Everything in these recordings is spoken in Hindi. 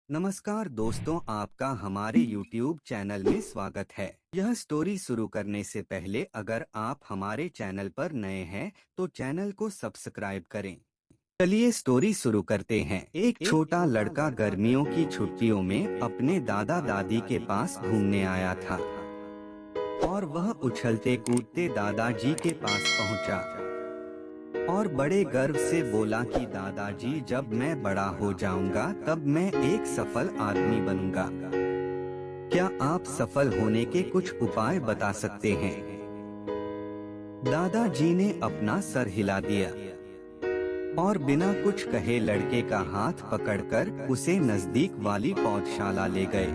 नमस्कार दोस्तों, आपका हमारे YouTube चैनल में स्वागत है। यह स्टोरी शुरू करने से पहले अगर आप हमारे चैनल पर नए हैं तो चैनल को सब्सक्राइब करें। चलिए स्टोरी शुरू करते हैं। एक छोटा लड़का गर्मियों की छुट्टियों में अपने दादा दादी के पास घूमने आया था और वह उछलते कूदते दादाजी के पास पहुंचा और बड़े गर्व से बोला कि दादाजी, जब मैं बड़ा हो जाऊंगा तब मैं एक सफल आदमी बनूंगा। क्या आप सफल होने के कुछ उपाय बता सकते हैं? दादाजी ने अपना सर हिला दिया और बिना कुछ कहे लड़के का हाथ पकड़कर उसे नजदीक वाली पौधशाला ले गए।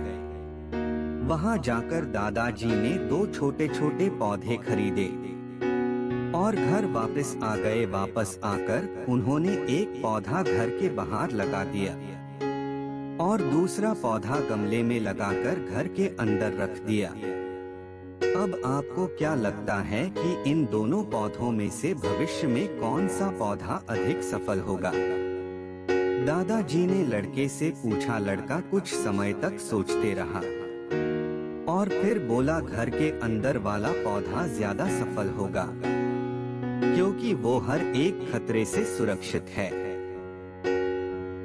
वहां जाकर दादाजी ने दो छोटे छोटे पौधे खरीदे और घर वापस आ गए। वापस आकर उन्होंने एक पौधा घर के बाहर लगा दिया और दूसरा पौधा गमले में लगाकर घर के अंदर रख दिया। अब आपको क्या लगता है कि इन दोनों पौधों में से भविष्य में कौन सा पौधा अधिक सफल होगा? दादाजी ने लड़के से पूछा। लड़का कुछ समय तक सोचते रहा और फिर बोला, घर के अंदर वाला पौधा ज्यादा सफल होगा क्योंकि वो हर एक खतरे से सुरक्षित है,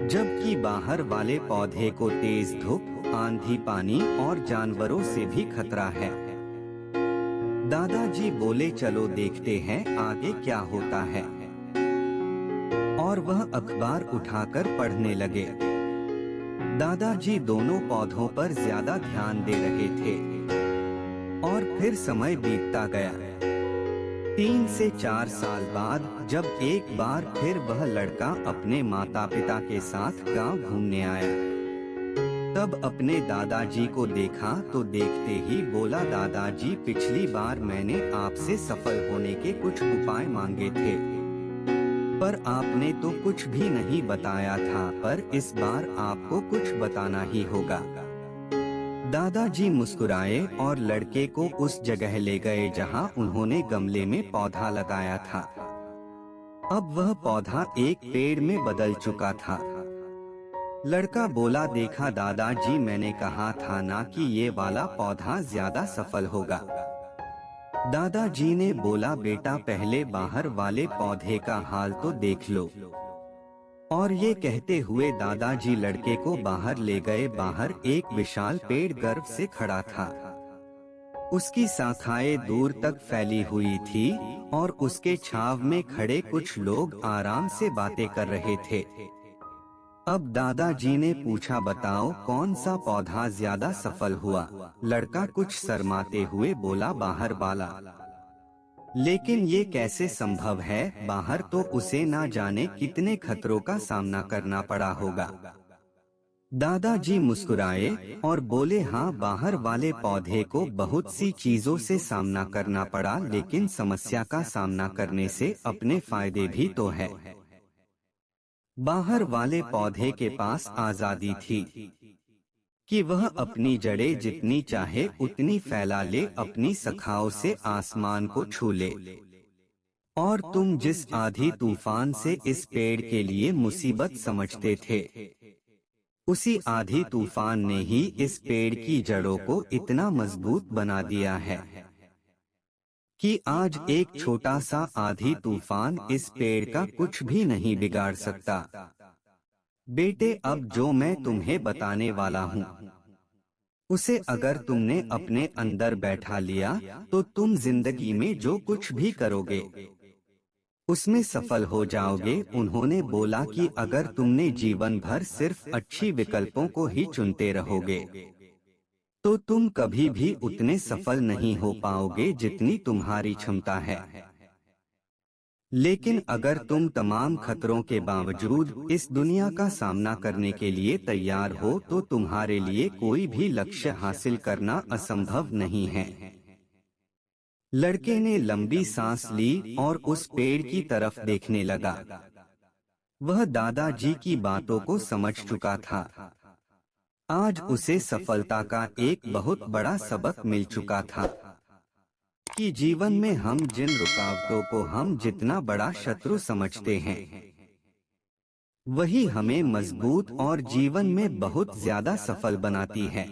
जबकि बाहर वाले पौधे को तेज धूप, आंधी, पानी और जानवरों से भी खतरा है। दादाजी बोले, चलो देखते हैं आगे क्या होता है। और वह अखबार उठाकर पढ़ने लगे। दादाजी दोनों पौधों पर ज्यादा ध्यान दे रहे थे और फिर समय बीतता गया। 3 से 4 साल बाद जब एक बार फिर वह लड़का अपने माता पिता के साथ गांव घूमने आया, तब अपने दादाजी को देखा तो देखते ही बोला, दादाजी, पिछली बार मैंने आपसे सफल होने के कुछ उपाय मांगे थे पर आपने तो कुछ भी नहीं बताया था, पर इस बार आपको कुछ बताना ही होगा। दादाजी मुस्कुराए और लड़के को उस जगह ले गए जहां उन्होंने गमले में पौधा लगाया था। अब वह पौधा एक पेड़ में बदल चुका था। लड़का बोला, देखा दादाजी, मैंने कहा था ना कि ये वाला पौधा ज्यादा सफल होगा। दादाजी ने बोला, बेटा, पहले बाहर वाले पौधे का हाल तो देख लो। और ये कहते हुए दादाजी लड़के को बाहर ले गए। बाहर एक विशाल पेड़ गर्व से खड़ा था। उसकी शाखाएं दूर तक फैली हुई थी और उसके छाव में खड़े कुछ लोग आराम से बातें कर रहे थे। अब दादाजी ने पूछा, बताओ कौन सा पौधा ज्यादा सफल हुआ? लड़का कुछ शर्माते हुए बोला, बाहर वाला। लेकिन ये कैसे संभव है? बाहर तो उसे ना जाने कितने खतरों का सामना करना पड़ा होगा। दादाजी मुस्कुराए और बोले, हाँ, बाहर वाले पौधे को बहुत सी चीजों से सामना करना पड़ा, लेकिन समस्या का सामना करने से अपने फायदे भी तो है। बाहर वाले पौधे के पास आजादी थी कि वह अपनी जड़ें जितनी चाहे उतनी फैला ले, अपनी शाखाओं से आसमान को छू ले। और तुम जिस आंधी तूफान से इस पेड़ के लिए मुसीबत समझते थे, उसी आंधी तूफान ने ही इस पेड़ की जड़ों को इतना मजबूत बना दिया है कि आज एक छोटा सा आंधी तूफान इस पेड़ का कुछ भी नहीं बिगाड़ सकता। बेटे, अब जो मैं तुम्हें बताने वाला हूँ, उसे अगर तुमने अपने अंदर बैठा लिया तो तुम जिंदगी में जो कुछ भी करोगे उसमें सफल हो जाओगे। उन्होंने बोला कि अगर तुमने जीवन भर सिर्फ अच्छी विकल्पों को ही चुनते रहोगे तो तुम कभी भी उतने सफल नहीं हो पाओगे जितनी तुम्हारी क्षमता है। लेकिन अगर तुम तमाम खतरों के बावजूद इस दुनिया का सामना करने के लिए तैयार हो तो तुम्हारे लिए कोई भी लक्ष्य हासिल करना असंभव नहीं है। लड़के ने लंबी सांस ली और उस पेड़ की तरफ देखने लगा। वह दादाजी की बातों को समझ चुका था। आज उसे सफलता का एक बहुत बड़ा सबक मिल चुका था कि जीवन में हम जिन रुकावटों को हम जितना बड़ा शत्रु समझते हैं, वही हमें मजबूत और जीवन में बहुत ज्यादा सफल बनाती है।